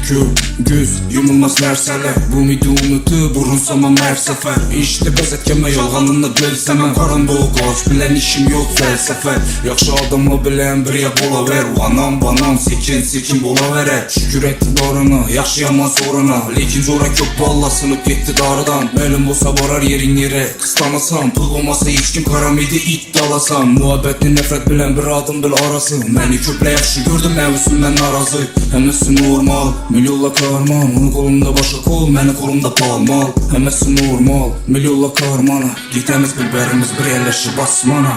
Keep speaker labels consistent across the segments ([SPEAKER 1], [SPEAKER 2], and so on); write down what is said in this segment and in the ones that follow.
[SPEAKER 1] Kör, göz, yumulmaz нәрсәләр Булмайды уныты, бурын самам әр сәфәр İşte bəz әткәмә ялғанына белсәмән Караңгылык аш белән ишим юк фәлсәфә Яхшы адамы белән бер як була бер Анам, банам, секен була бәрә Шүкүр әктидарына, яхшы яман сорына Лекин зора көк балла сынып кетти дарыдан Мәлім болса барар ериң ере Кыстанасам, пыл болмаса ешкім карамайды ит даласам Muhabbetni nefret bilen bir adım bil arası Məni köplə yaxşı gördüm, əvüsündən narazı Həməsi normal, milyolla karman Onun kolunda başa kol, məni kolumda palmal Həməsi normal, milyolla karmana Gitəmiz bilbərimiz bir yerləşir basmana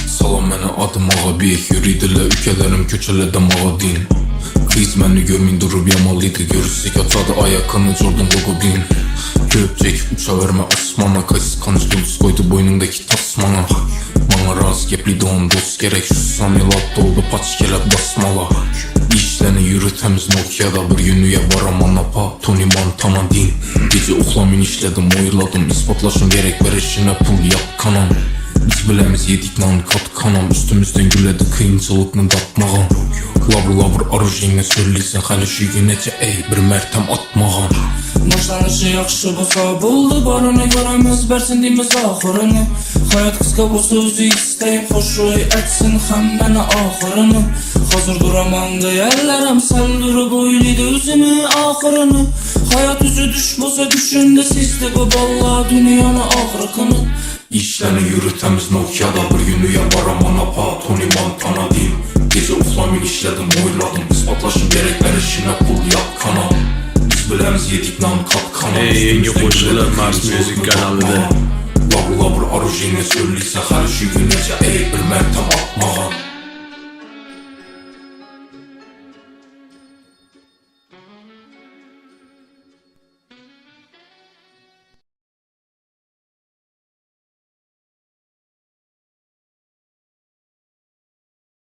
[SPEAKER 2] Salam mənə adım ağa bek Yürüydülə ülkələrim köçələdim ağa din Kız məni görmin durub yamalıydı Görürsək açadı ayakını Jordan Logobin Köpcek uça vermə asmana Kaysız kanıç yıldız koydu boynundaki tasmana Bana raz gepliydi on dost gerek Şu samilat oldu paç kelep basmala İşləni yürü təmiz Nokia'da Bir günüyə varam anapa Tony Montana din Gece uxlamin işlədim oyladım İspatlaşım gerek verişinə pul yap kanam Biz biləmiz yedik nan kat kanam Üstümüzdən gülədi kıyınçılıqını datmağam Lavr arujinə söyləysən Hələ şüyü necə ey bir mərtəm atmağam
[SPEAKER 1] Başlanışı yaxşı bolsa buldu Barını görəmiz bərsin deyimiz axırını Hayat qısqa bolsa özü istəyib Xoşu etsin həm mənə axırını Hazır duramam deyərlərəm Sən durub oyluydu özünü axırını Hayat üzü düş bolsa düşündə Sizdə bu balla dünyanı axırını
[SPEAKER 2] İşləni yürü təmiz Nokia'da Bir günüyə varam anapa Tony Montana din Gece uxlamin işlədim oyladım İspatlaşım gerek verişinə pul yap kanam Biz biləmiz yedik nan kat kanam
[SPEAKER 3] Yenge qo'shiqlar Mars Music kanalida
[SPEAKER 2] Lavr arujinə söyləysən Hələ şüyü necə ey bir mərtəm atmağam